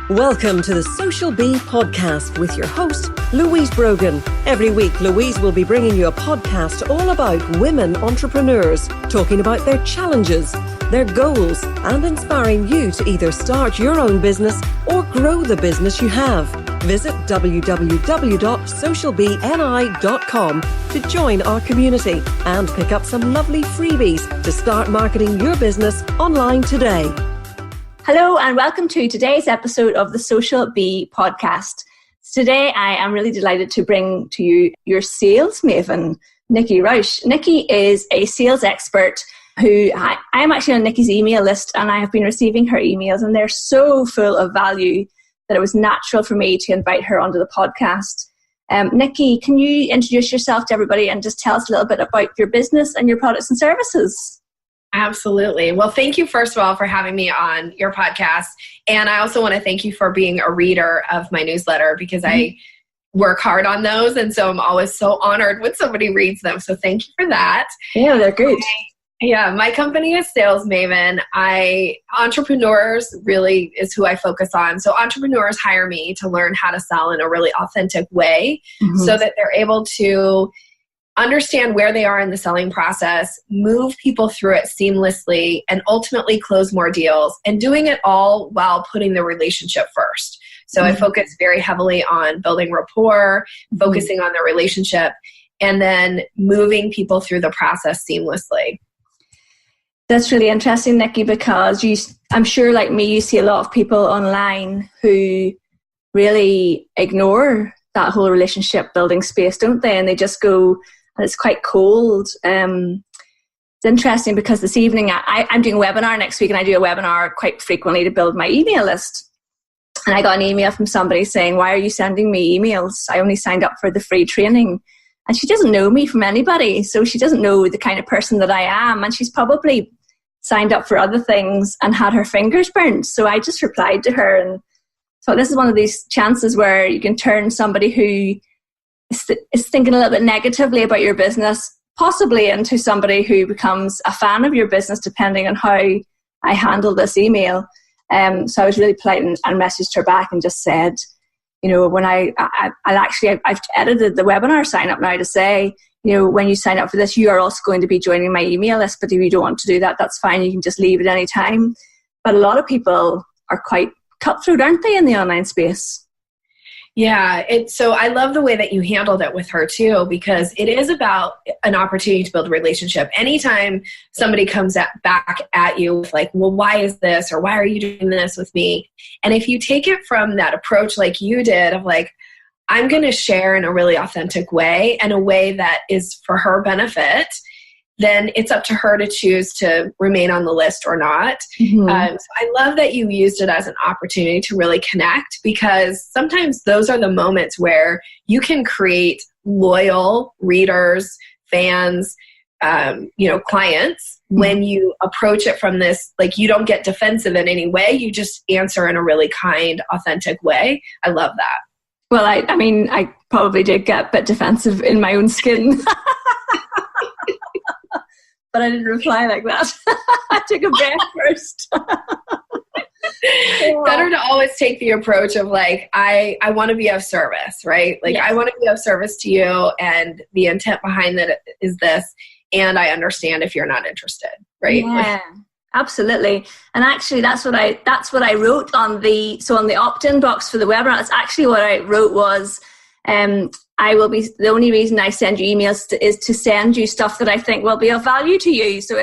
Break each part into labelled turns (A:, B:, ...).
A: Welcome to the Social Bee podcast with your host, Louise Brogan. Every week, Louise will be bringing you a podcast all about women entrepreneurs, talking about their challenges, their goals, and inspiring you to either start your own business or grow the business you have. Visit www.socialbni.com to join our community and pick up some lovely freebies to start marketing your business online today.
B: Hello and welcome to today's episode of the Social Bee podcast. Today I am really delighted to bring to you your sales maven, Nikki Rausch. Nikki is a sales expert who I am actually on Nikki's email list, and I have been receiving her emails and they're so full of value that it was natural for me to invite her onto the podcast. Nikki, can you introduce yourself to everybody and just tell us a little bit about your business and your products and services?
C: Absolutely. Well, thank you, first of all, for having me on your podcast. And I also want to thank you for being a reader of my newsletter because I work hard on those. And so I'm always so honored when somebody reads them. So thank you for that.
B: Yeah, they're great.
C: My company is Sales Maven. Entrepreneurs really is who I focus on. So entrepreneurs hire me to learn how to sell in a really authentic way so that they're able to understand where they are in the selling process, move people through it seamlessly, and ultimately close more deals, and doing it all while putting the relationship first. So I focus very heavily on building rapport, focusing on the relationship, and then moving people through the process seamlessly.
B: That's really interesting, Nikki, because I'm sure like me, you see a lot of people online who really ignore that whole relationship building space, don't they? And they just go, and it's quite cold. It's interesting because this evening I'm doing a webinar next week, and I do a webinar quite frequently to build my email list. And I got an email from somebody saying, "Why are you sending me emails? I only signed up for the free training." And she doesn't know me from anybody, so she doesn't know the kind of person that I am, and she's probably signed up for other things and had her fingers burnt. So I just replied to her and thought, this is one of these chances where you can turn somebody who is thinking a little bit negatively about your business possibly into somebody who becomes a fan of your business, depending on how I handle this email. So I was really polite and messaged her back and just said, you know, when I've edited the webinar sign up now to say, you know, when you sign up for this, you are also going to be joining my email list. But if you don't want to do that, that's fine. You can just leave at any time. But a lot of people are quite cutthroat, aren't they, in the online space?
C: Yeah, so I love the way that you handled it with her too, because it is about an opportunity to build a relationship. Anytime somebody comes back at you with like, well, why is this? Or why are you doing this with me? And if you take it from that approach like you did of like, I'm going to share in a really authentic way and a way that is for her benefit, then it's up to her to choose to remain on the list or not. So I love that you used it as an opportunity to really connect, because sometimes those are the moments where you can create loyal readers, fans, clients when you approach it from this, like you don't get defensive in any way. You just answer in a really kind, authentic way. I love that.
B: Well, I mean, I probably did get a bit defensive in my own skin. But I didn't reply like that. I took a breath first.
C: Better to always take the approach of like, I want to be of service, right? Like, yes. I want to be of service to you, and the intent behind that is this, and I understand if you're not interested, right?
B: Yeah, absolutely. And actually, that's what I wrote on the opt-in box for the webinar. That's actually what I wrote was, the only reason I send you emails is to send you stuff that I think will be of value to you. So,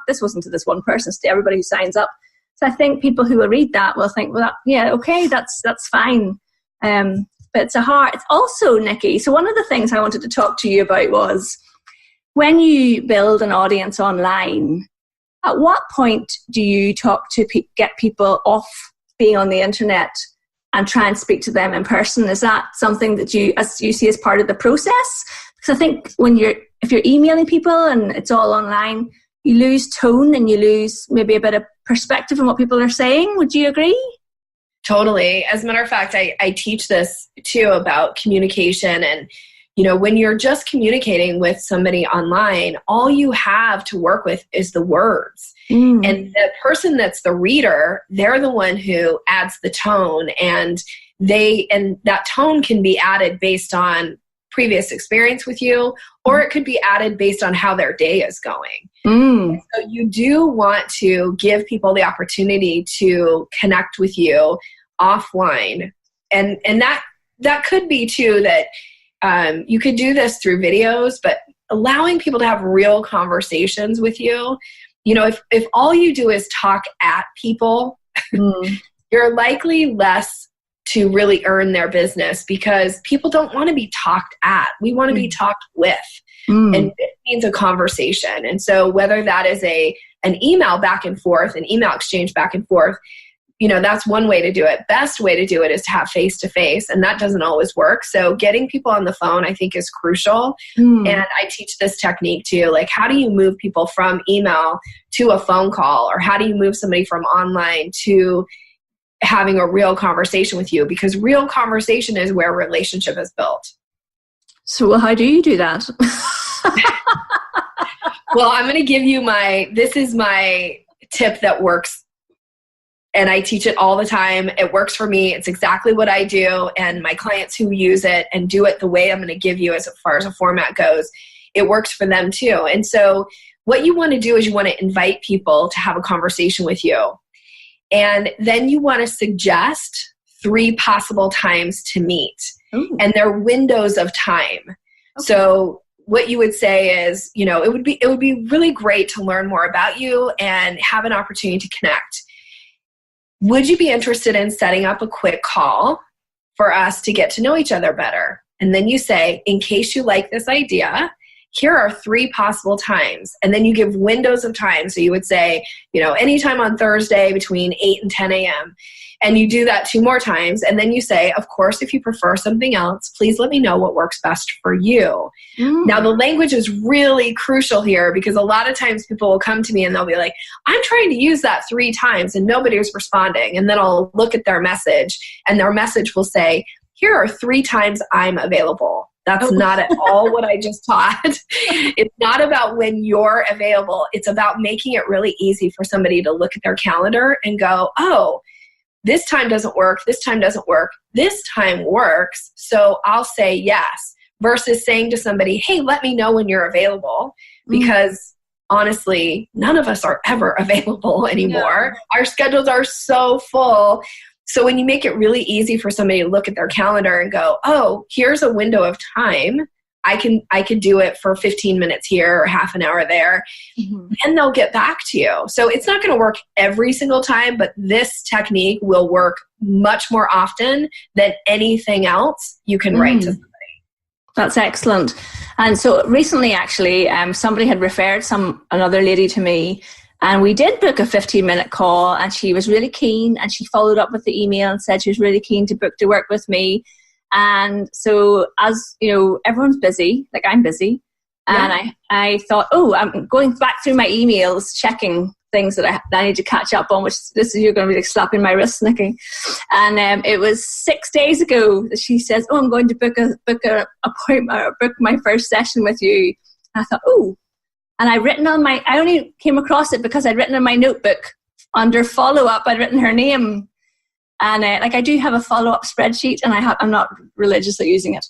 B: this wasn't to this one person, it's to everybody who signs up. So I think people who will read that will think, well, okay, that's fine. But it's also, Nikki, so one of the things I wanted to talk to you about was when you build an audience online, at what point do you talk to get people off being on the internet and try and speak to them in person? Is that something that you see as part of the process? Because I think if you're emailing people and it's all online, you lose tone and you lose maybe a bit of perspective on what people are saying. Would you agree?
C: Totally. As a matter of fact, I teach this too about communication, and when you're just communicating with somebody online, all you have to work with is the words. And the person that's the reader, they're the one who adds the tone, and that tone can be added based on previous experience with you, or it could be added based on how their day is going. So you do want to give people the opportunity to connect with you offline. And that could be too that you could do this through videos, but allowing people to have real conversations with you. If all you do is talk at people, you're likely less to really earn their business, because people don't want to be talked at. We want to be talked with. And it means a conversation. And so whether that is an email back and forth, an email exchange back and forth, that's one way to do it. Best way to do it is to have face-to-face, and that doesn't always work. So getting people on the phone, I think, is crucial. And I teach this technique too. Like, how do you move people from email to a phone call? Or how do you move somebody from online to having a real conversation with you? Because real conversation is where a relationship is built.
B: So how do you do that?
C: Well, I'm going to give you this is my tip that works. And I teach it all the time. It works for me. It's exactly what I do. And my clients who use it and do it the way I'm going to give you as far as a format goes, it works for them too. And so what you want to do is you want to invite people to have a conversation with you. And then you want to suggest 3 possible times to meet. Ooh. And they're windows of time. Okay. So what you would say is, it would be really great to learn more about you and have an opportunity to connect. Would you be interested in setting up a quick call for us to get to know each other better? And then you say, in case you like this idea, here are 3 possible times. And then you give windows of time. So you would say, anytime on Thursday between 8 and 10 a.m. And you do that 2 more times. And then you say, of course, if you prefer something else, please let me know what works best for you. Now, the language is really crucial here, because a lot of times people will come to me and they'll be like, I'm trying to use that 3 times and nobody's responding. And then I'll look at their message, and their message will say, here are 3 times I'm available. That's not at all what I just taught. It's not about when you're available. It's about making it really easy for somebody to look at their calendar and go, oh, this time doesn't work. This time doesn't work. This time works. So I'll say yes, versus saying to somebody, hey, let me know when you're available. Because honestly, none of us are ever available anymore. No. Our schedules are so full. So when you make it really easy for somebody to look at their calendar and go, oh, here's a window of time. I could do it for 15 minutes here or half an hour there, and they'll get back to you. So it's not going to work every single time, but this technique will work much more often than anything else you can write to somebody.
B: That's excellent. And so recently, actually, somebody had referred another lady to me, and we did book a 15-minute call, and she was really keen, and she followed up with the email and said she was really keen to book to work with me. And so, as you know, everyone's busy, like I'm busy. And I thought, I'm going back through my emails, checking things that I need to catch up on, which you're going to be like slapping my wrist, Nikki. And it was 6 days ago that she says, I'm going to book an appointment, or book my first session with you. And I thought, and I only came across it because I'd written in my notebook under follow-up, I'd written her name. And I do have a follow-up spreadsheet, and I'm not religiously using it.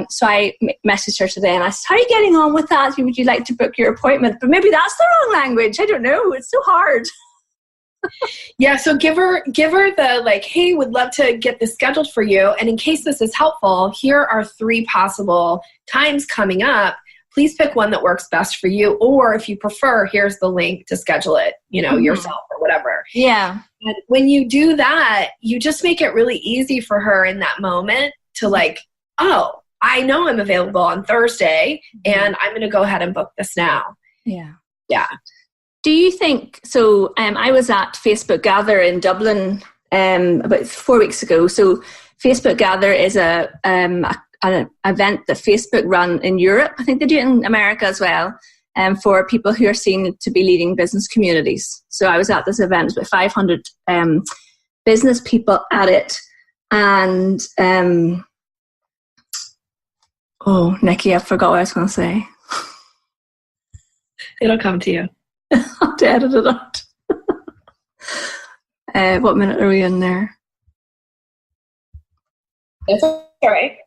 B: So I messaged her today, and I said, how are you getting on with that? Would you like to book your appointment? But maybe that's the wrong language. I don't know. It's so hard.
C: Yeah, so give her the hey, would love to get this scheduled for you. And in case this is helpful, here are 3 possible times coming up. Please pick one that works best for you. Or if you prefer, here's the link to schedule it, yourself or whatever.
B: Yeah.
C: And when you do that, you just make it really easy for her in that moment to I know I'm available on Thursday, and I'm going to go ahead and book this now.
B: Yeah.
C: Yeah.
B: Do you think, so I was at Facebook Gather in Dublin about 4 weeks ago. So Facebook Gather is an event that Facebook run in Europe. I think they do it in America as well, for people who are seen to be leading business communities. So I was at this event with 500 business people at it. And Oh, Nikki, I forgot what I was going to say.
C: It'll come to you.
B: I'll have to edit it out. What minute are we in there?
C: It's all right.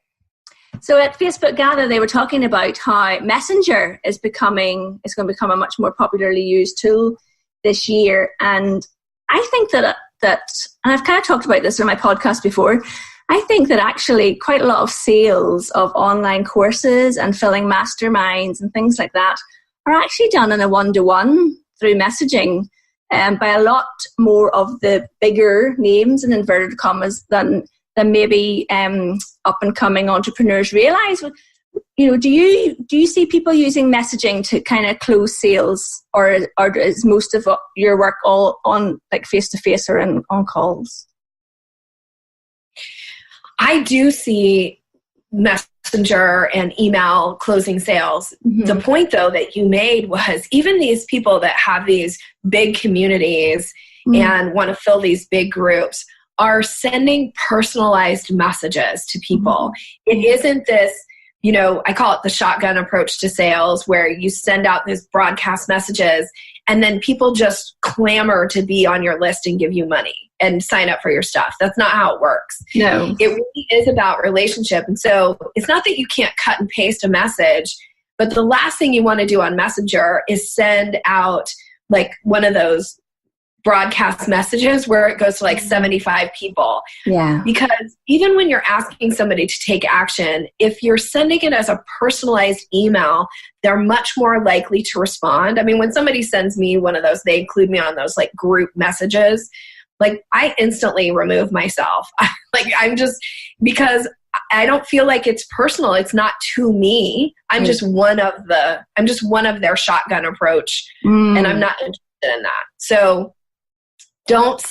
B: So at Facebook Gather, they were talking about how Messenger is going to become a much more popularly used tool this year. And I think that, and I've kind of talked about this in my podcast before, I think that actually quite a lot of sales of online courses and filling masterminds and things like that are actually done in a one-to-one through messaging by a lot more of the bigger names in inverted commas than maybe up and coming entrepreneurs realize. You know, do you see people using messaging to kind of close sales, or is most of your work all on like face to face or on calls?
C: I do see Messenger and email closing sales. Mm-hmm. The point, though, that you made was even these people that have these big communities and want to fill these big groups are sending personalized messages to people. It isn't this, you know, I call it the shotgun approach to sales, where you send out these broadcast messages and then people just clamor to be on your list and give you money and sign up for your stuff. That's not how it works.
B: No.
C: It really is about relationship. And so it's not that you can't cut and paste a message, but the last thing you want to do on Messenger is send out like one of those broadcast messages where it goes to like 75 people.
B: Yeah.
C: Because even when you're asking somebody to take action, if you're sending it as a personalized email, they're much more likely to respond. I mean, when somebody sends me one of those, they include me on those like group messages, like I instantly remove myself. Because I don't feel like it's personal. It's not to me. I'm just one of their shotgun approach, and I'm not interested in that. So don't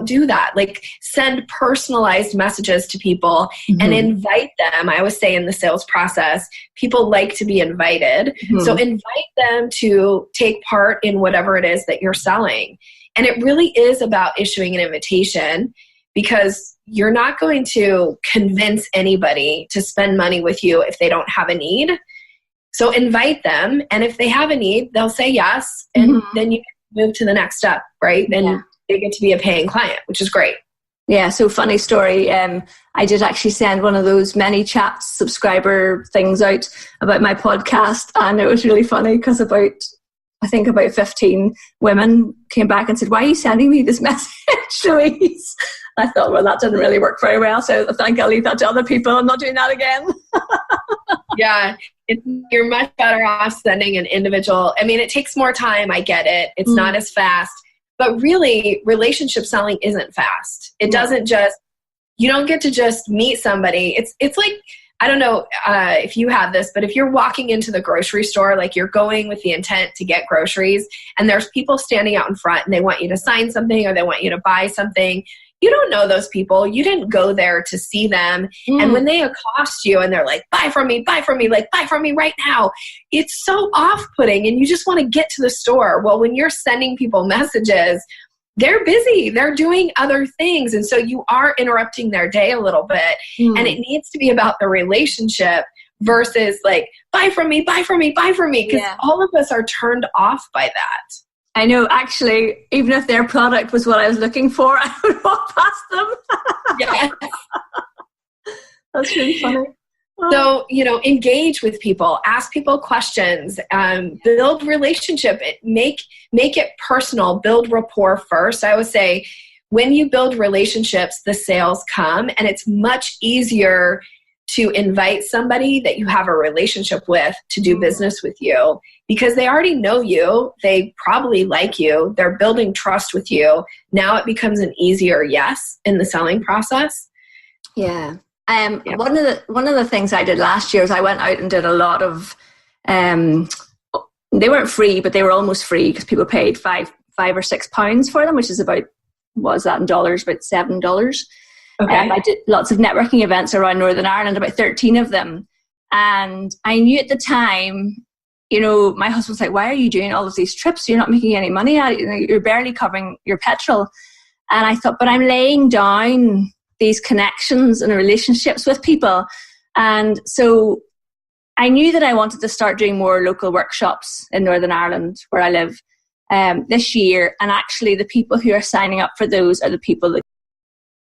C: do that. Like send personalized messages to people and invite them. I always say in the sales process, people like to be invited. So invite them to take part in whatever it is that you're selling. And it really is about issuing an invitation, because you're not going to convince anybody to spend money with you if they don't have a need. So invite them. And if they have a need, they'll say yes. And then you move to the next step, right? Then they get to be a paying client, which is great.
B: Yeah, so funny story. I did actually send one of those many chats subscriber things out about my podcast, and it was really funny because about 15 women came back and said, "Why are you sending me this message, Louise?" I thought, well, that didn't really work very well, so I think I'll leave that to other people. I'm not doing that again.
C: Yeah, you're much better off sending an individual. I mean, it takes more time. I get it. It's not as fast. But really, relationship selling isn't fast. It doesn't you don't get to just meet somebody. It's like, I don't know if you have this, but if you're walking into the grocery store, like you're going with the intent to get groceries, and there's people standing out in front and they want you to sign something or they want you to buy something. You don't know those people. You didn't go there to see them. And when they accost you and they're like, buy from me, like buy from me right now, it's so off-putting and you just want to get to the store. Well, when you're sending people messages, they're busy. They're doing other things. And so you are interrupting their day a little bit. And it needs to be about the relationship versus like, buy from me. Because all of us are turned off by that.
B: I know, actually, even if their product was what I was looking for, I would walk past them.
C: Yeah.
B: That's really funny.
C: So, engage with people, ask people questions, build relationship, make it personal, build rapport first. I would say when you build relationships, the sales come, and it's much easier to invite somebody that you have a relationship with to do business with you, because they already know you. They probably like you. They're building trust with you. Now it becomes an easier yes in the selling process.
B: Yeah. One of the things I did last year is I went out and did a lot of, they weren't free, but they were almost free because people paid £5 or £6 for them, which is about, what was that in dollars? About $7.
C: Okay.
B: I did lots of networking events around Northern Ireland, about 13 of them. And I knew at the time, my husband's like, why are you doing all of these trips? You're not making any money out of it. You're barely covering your petrol. And I thought, but I'm laying down these connections and relationships with people. And so I knew that I wanted to start doing more local workshops in Northern Ireland, where I live, this year. And actually, the people who are signing up for those are the people that